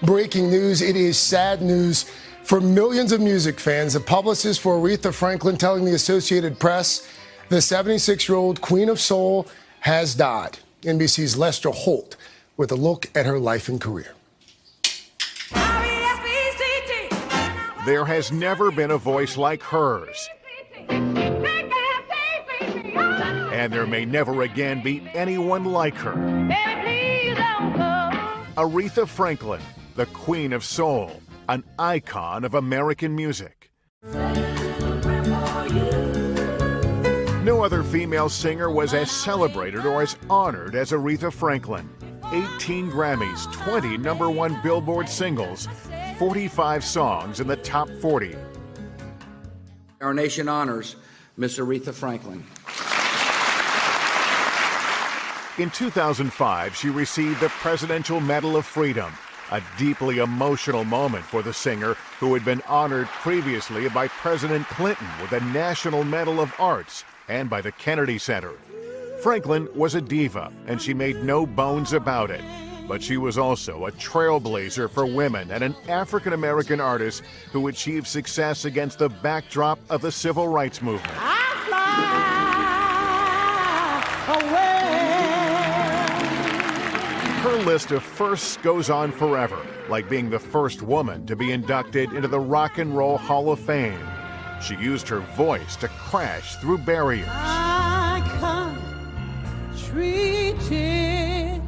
Breaking news, it is sad news for millions of music fans. The publicist for Aretha Franklin telling the Associated Press the 76-year-old Queen of Soul has died. NBC's Lester Holt with a look at her life and career. There has never been a voice like hers. And there may never again be anyone like her. Aretha Franklin, the Queen of Soul, an icon of American music. No other female singer was as celebrated or as honored as Aretha Franklin. 18 Grammys, 20 #1 Billboard singles, 45 songs in the top 40. Our nation honors Miss Aretha Franklin. In 2005, she received the Presidential Medal of Freedom, a deeply emotional moment for the singer who had been honored previously by President Clinton with the National Medal of Arts and by the Kennedy Center. Franklin was a diva, and she made no bones about it. But she was also a trailblazer for women and an African-American artist who achieved success against the backdrop of the Civil Rights Movement. I fly away. Her list of firsts goes on forever, like being the first woman to be inducted into the Rock and Roll Hall of Fame. She used her voice to crash through barriers. I can't treat it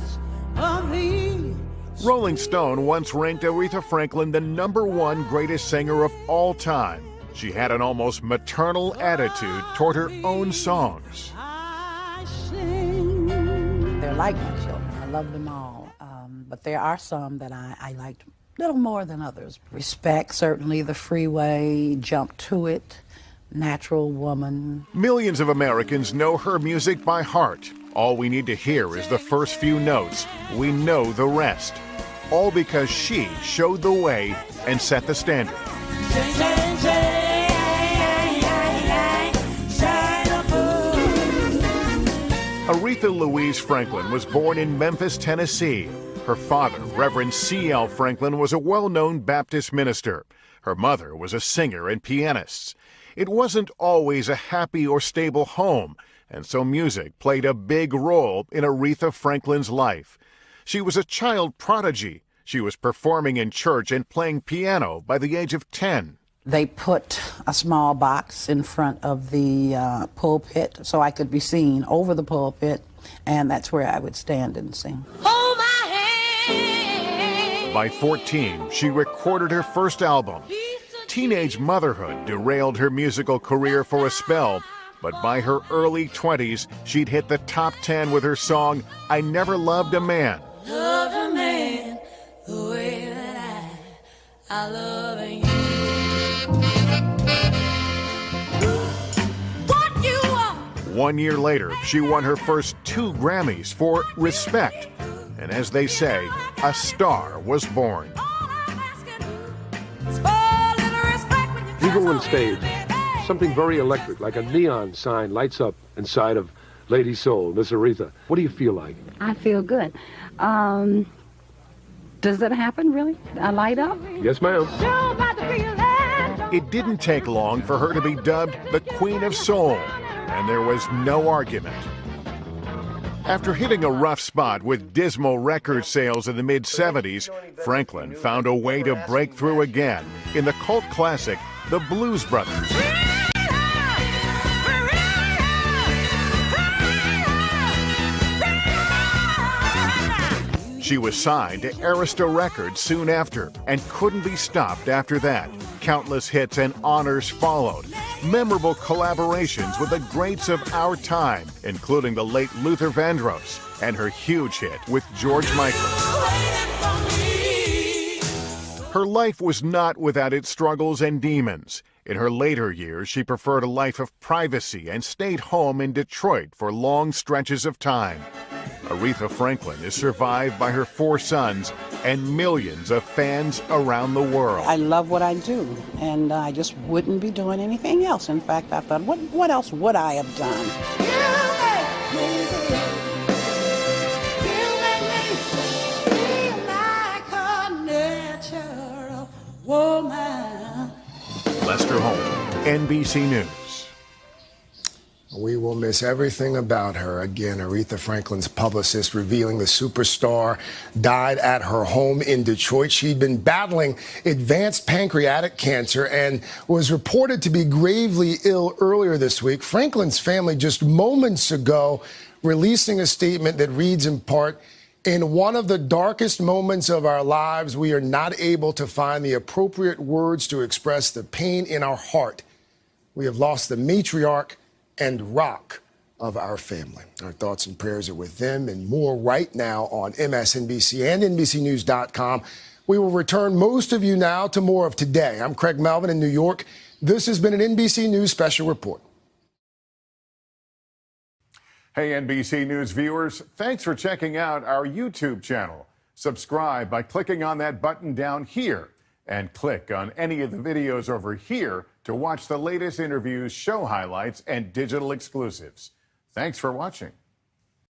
of thee. Rolling Stone once ranked Aretha Franklin the #1 greatest singer of all time. She had an almost maternal attitude toward her own songs. I sing. They're like my children. I love them all. But there are some that I liked a little more than others. Respect, certainly, The Freeway, Jump to It, Natural Woman. Millions of Americans know her music by heart. All we need to hear is the first few notes. We know the rest. All because she showed the way and set the standard. Aretha Louise Franklin was born in Memphis, Tennessee. Her father, Reverend C.L. Franklin, was a well-known Baptist minister. Her mother was a singer and pianist. It wasn't always a happy or stable home, and so music played a big role in Aretha Franklin's life. She was a child prodigy. She was performing in church and playing piano by the age of 10. They put a small box in front of the pulpit so I could be seen over the pulpit, and that's where I would stand and sing. Hold my hand. By 14, she recorded her first album. Teenage motherhood derailed her musical career for a spell, but by her early 20s, she'd hit the top 10 with her song, I Never Loved a Man. Loved a man the way that I love you. What you want? 1 year later, she won her first 2 Grammys for Respect. And as they say, a star was born. You go on stage, something very electric, like a neon sign lights up inside of Lady Soul, Miss Aretha. What do you feel like? I feel good. Does that happen, really? I light up? Yes, ma'am. It didn't take long for her to be dubbed the Queen of Soul, and there was no argument. After hitting a rough spot with dismal record sales in the mid-70s, Franklin found a way to break through again in the cult classic, The Blues Brothers. She was signed to Arista Records soon after and couldn't be stopped after that. Countless hits and honors followed. Memorable collaborations with the greats of our time, including the late Luther Vandross and her huge hit with George Michael. Her life was not without its struggles and demons. In her later years, she preferred a life of privacy and stayed home in Detroit for long stretches of time. Aretha Franklin is survived by her 4 sons and millions of fans around the world. I love what I do, and I just wouldn't be doing anything else. In fact, I thought, what else would I have done? You make me feel like a NBC News. We will miss everything about her. Again, Aretha Franklin's publicist revealing the superstar died at her home in Detroit. She'd been battling advanced pancreatic cancer and was reported to be gravely ill earlier this week. Franklin's family just moments ago releasing a statement that reads in part, "In one of the darkest moments of our lives, we are not able to find the appropriate words to express the pain in our heart. We have lost the matriarch and rock of our family." Our thoughts and prayers are with them, and more right now on MSNBC and NBCNews.com. We will return most of you now to more of Today. I'm Craig Melvin in New York. This has been an NBC News Special Report. Hey, NBC News viewers, thanks for checking out our YouTube channel. Subscribe by clicking on that button down here and click on any of the videos over here to watch the latest interviews, show highlights, and digital exclusives. Thanks for watching.